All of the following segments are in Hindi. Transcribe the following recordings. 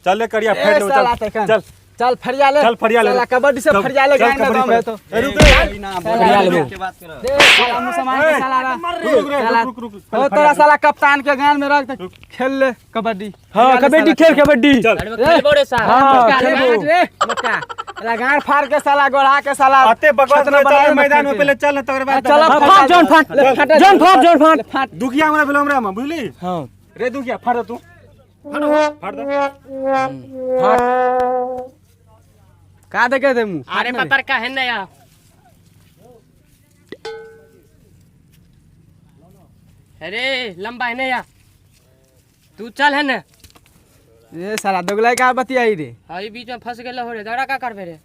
चल ले करिया फेर ले चल चल फरिया ले साला कबड्डी से फरिया ले गांव में दम है तो रुक फरिया ले के बात करो दे साला मुसलमान के साला रुक ओ तोरा साला कप्तान के गांव में रख खेल ले कबड्डी हां कबड्डी खेल कबड्डी खेलबो रे साला हां रे मोटा लगाड़ फाड़ के साला गोड़ा के साला अते बकवास न चल मैदान में पहले चल तोर बाद चल फाट जौन फाट दुखिया हमरा भेलो हमरा में बुझली हां रे दुखिया फाड़ तू फाड़ दे फाट का देखे दे मुंह अरे पतर का है ना यार अरे लंबा है ना यार तू चल है ना ए साला दोगलाई का बतियाई रे हई बीच में फंस गेल हो रे दौड़ा का करबे रे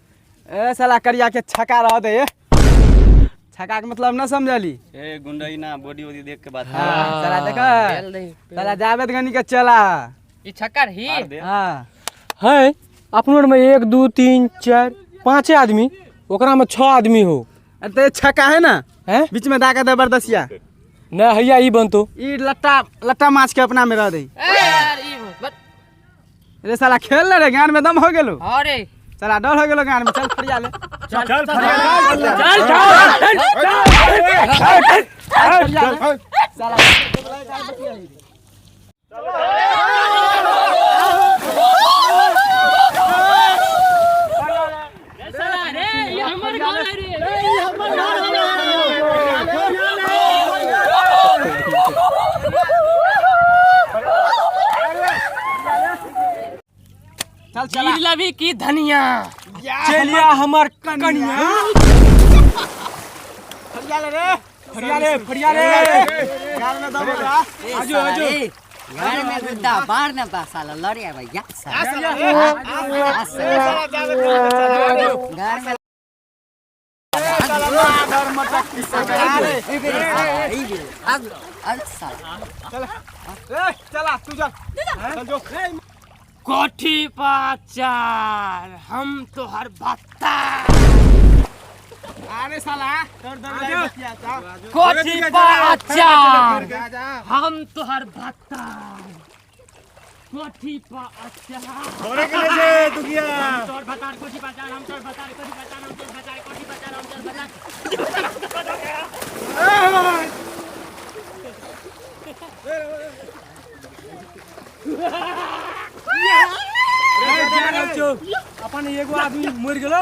ए साला करिया के छका रह दे छका के मतलब न समझली ए गुंडई ना बॉडी वॉडी देख के बात हां साला देख साला जावेद गनी के चला ई छक्कर ही हां है अपनों में 1 2 3 4 5 आदमी ओकरा में 6 आदमी हो अरे छक्का है ना हैं बीच में दागा जबरदस्तिया ना हैया ई बनतो ई लट्टा माछ के अपना में रह दे ए यार ई बस रे साला खेल ले रे गान में दम हो गेलो अरे साला डर हो गेलो गान में चल फरिया ले चल साला रे ये हमर गाल है रे ये हमर गाल चल चला लवी की धनिया चलिया हमर कनिया फरिया ले गान में दम होगा आजो गाड़ी में गुद्दा बाहर न बा साला लड़िया भैया साला गाड़ी में चला तू चल जो कोठी पाचार हम तो हर भत्ता अरे साला कोठी पाचार हम तो हर भत्ता कोठी पाचार ओरे के ले दुखिया तोर भतार कोठी पाचार हम तोर भतार कोठी पाचार हम तोर भतार कोठी पाचार हम तोर अपन एगो आदमी मर गेलो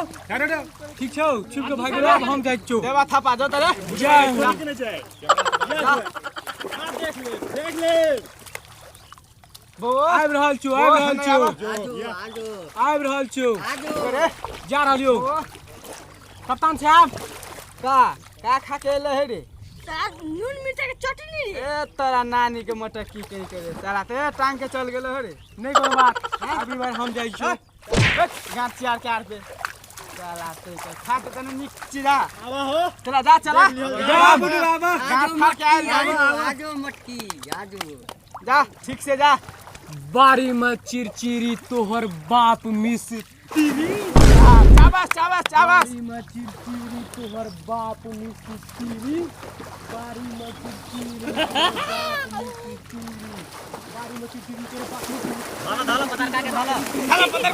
ठीक छौ छिप के भाग गेलो अब हम जाय छौ देवा थापा जो तरे जाय देख ले आइब रहल छौ जा रहलियो कप्तान साहब का खा के ले हे रे नून मिर्चा के चटनी ए तोरा नानी के मटर की कहीं करे साला ते टांग के चल गेलो रे नहीं कोनो बात अभी बार हम जाय छौ गांठ चार चार पे साला ते खा के तने निक चिरा आवा हो चला जा चला जा बुढ़ी बाबा गांठ खा के आजो मटकी आजो जा ठीक से जा बारी में चिरचिरी तोहर बाप मिस शाबाश शाबाश शाबाश बारी में चिरचिरी तोहर बाप मिस चिरी बारी में चिरचिरी बारी में चिरचिरी तोहर बाप मिस धाला पत्थर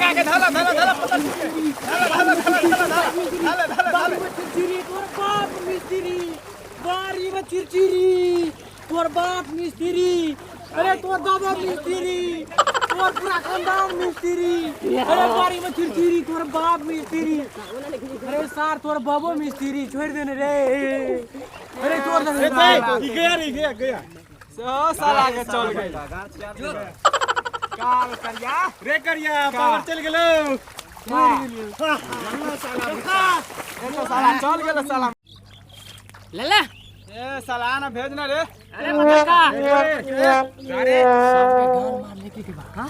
का के धाला चिरचिरी तोहर बाप मिस्त्री बारी में चिरचिरी तोहर बाप मिस्त्री अरे तोर दादा मिस्त्री तोर पूरा खानदान मिस्त्री अरे बारी में चिरचिरी तोर बाप मिस्त्री अरे सार तोर बाबो मिस्त्री छोड़ देने रे अरे तोर गया सो साला के चल गई काल करिया रे करिया पावर चल गेलो साला चल गेलो साला ले ले ए साला ना भेजना रे अरे पतर का अरे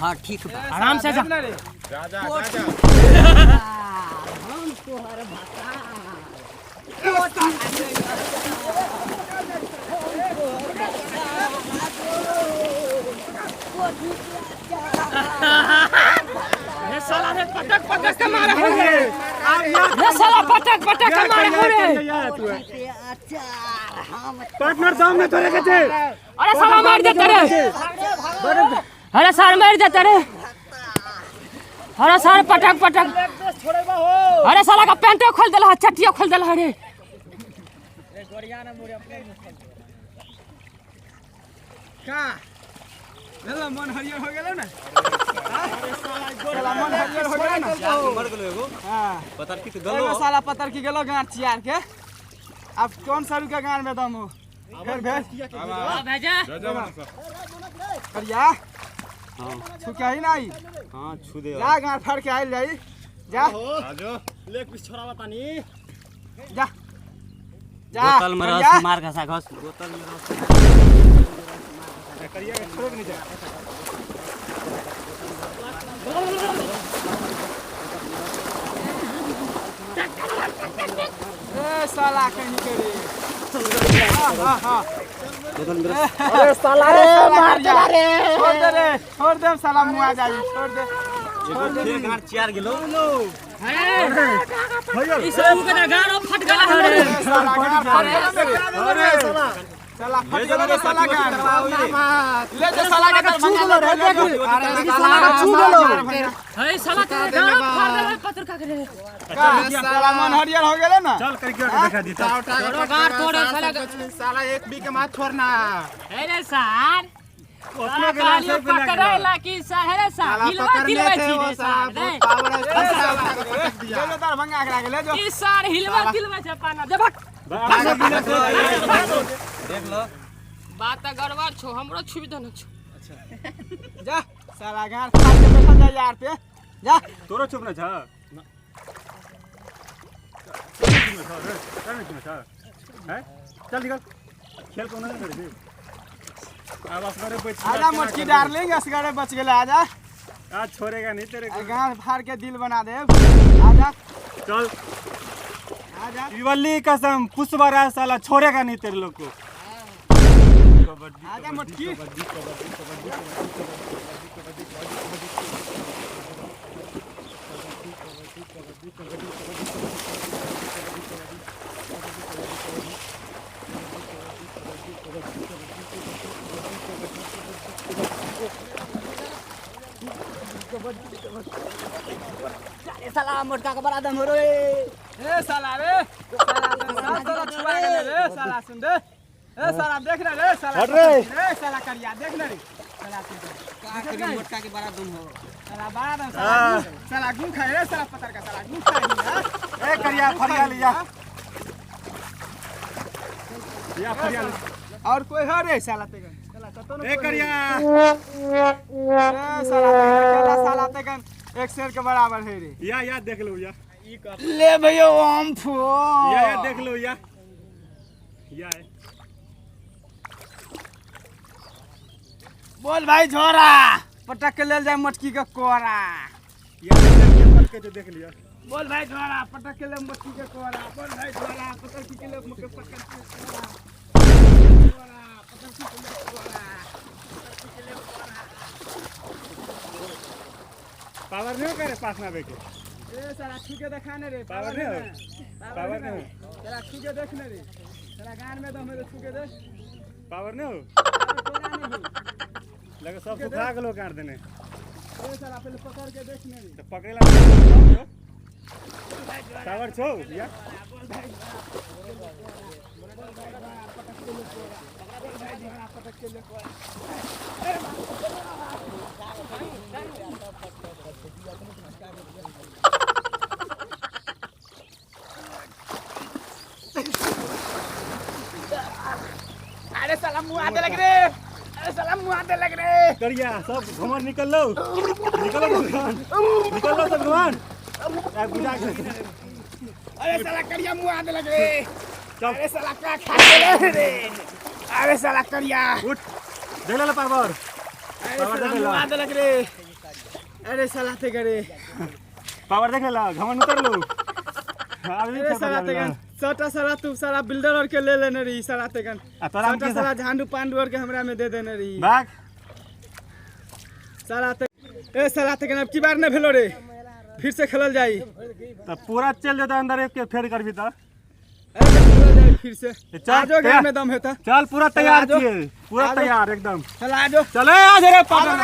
हां ठीक बा आराम से जा रे राजा हम तोहर भत्ता ये साला रे पटक पटक के मारे हो रे ये साला पटक पटक के मारे हो रे अचार हम पार्टनर सामने तोरे के छे अरे साला मार दे तेरे अरे सार मार दे तेरे अरे साला पटक पटक अरे साला का पैंटो खोल देला चटिया खोल देला रे का चला मन हरियर हो गेलो ना चला मन हरियर हो गेलो ना मर गेलो एगो हां पतर की एगो साला पतर की गेलो गांठ चियार के अब कौन सा रुका गांठ में दम हो फिर भेज भेजा करिया हां छुके ही नहीं हां छू दे जा गांठ फाड़ के आइल जाई जा आजो लेग पीस छोड़ा बतानी जा जा बोतल में करिया। रस मार घसा घस बोतल में रस करिया के छोड़ नहीं जा ए साला कहीं करे हां हां अरे साला रे मार दे रे छोड़ दे साला मुआ जाई छोड़ दे एगो गांठ चियार गेलो इस लोग का गाड़ो फट गला रे साला गांठ अरे साला फट गेलो रे साला गांठ ले जा साला के छू गेलो रे अरे साला का छू गेलो हे साला का गाड़ो फाड़ देला पत्थर का रे साला मन हरियर हो गेलो ना चल करके दिखा दी तोरो गाड़ तोड़े साला एक बी के मार छोड़ना अरे सार उसमें गेला कालियो सब गेला पकड़ेला की सहेरे सा हिलवा दिलवा छी रे सार रे ले जा दरभंगा के ले जो ई सार हिलवा दिलवा छ पाना देबक देख लो बात गड़बड़ छो हमरो छुबी दन छो जा साला गांठ फाड़ के बैठल जा यार पे जा तोरो चुप ना छ हैं चल निकल खेल को नहीं कर दे आवाज करे बैठ आजा मोटकी डार्लिंग असगरे बच गेला आजा आज छोड़ेगा नहीं तेरे को गांठ फाड़ के दिल बना दे आजा चल आजा शिवल्ली कसम पुष्परा साला छोड़ेगा नहीं तेरे लोग को आजा मोटकी साला मोटका का बड़ा दम हो रे ए साला रे साला छुआ गेले रे साला सुन दे ए साला देख ना रे साला हट रे। साला करिया देख ना रे साला सुन दे का करी मोटका के बड़ा दम हो साला बड़ा दम साला गू खाए रे साला पत्थर का साला गू खाए ए करिया फरिया लिया या फरिया ले। और कोई है रे साला तेगन साला कतो ए करिया साला तेगन एक शेर के बराबर है रे या देख लो या ले भैया ओम फो या देख लो या है बोल भाई झोरा पटक के ले जाए मटकी का कोरा या के जो देख लिया बोल भाई झोरा पटक के ले मटकी का कोरा बोल भाई झोरा पटक के ले मटकी का कोरा पावर नहीं करे पास ना बेके ए साला छुके दिखाने रे पावर नहीं हो पावर नहीं हो साला छुके देखने रे साला गान में दम है छुके देख पावर नहीं हो कोरा नहीं लगे सब सुखा के लोग काट देने ए साला पहले पकड़ के देखने रे तो पकड़ेला पावर छो या अरे साला मुंह आते लग रे अरे साला मुंह आते लग रे करिया सब घमर निकल लो भगवान निकल लो सब भगवान बुझा के अरे साला करिया मुंह आते लग रे चल अरे साला का खा के रे अरे साला करिया उठ देख ले पावर अरे साला मुंह आते लग रे अरे साला ते करे पावर देख ले घमर उतर लो अरे साला तेगन सटा साला तू साला बिल्डर और के ले लेने रही साला तेगन सटा साला झांडू पांडू और के हमरा में दे देने रही भाग साला ते ए साला तेगन अब की बार न भेलो रे फिर से खेलल जाई तो पूरा चल जाता अंदर एक के फेर कर भी तो अरे खेलल जाई फिर से चल, आजो तैयार। घर में दम है ता चल पूरा तैयार आजो। छिए पूरा आजो। तैयार एकदम चल आजो चले आज रे पागल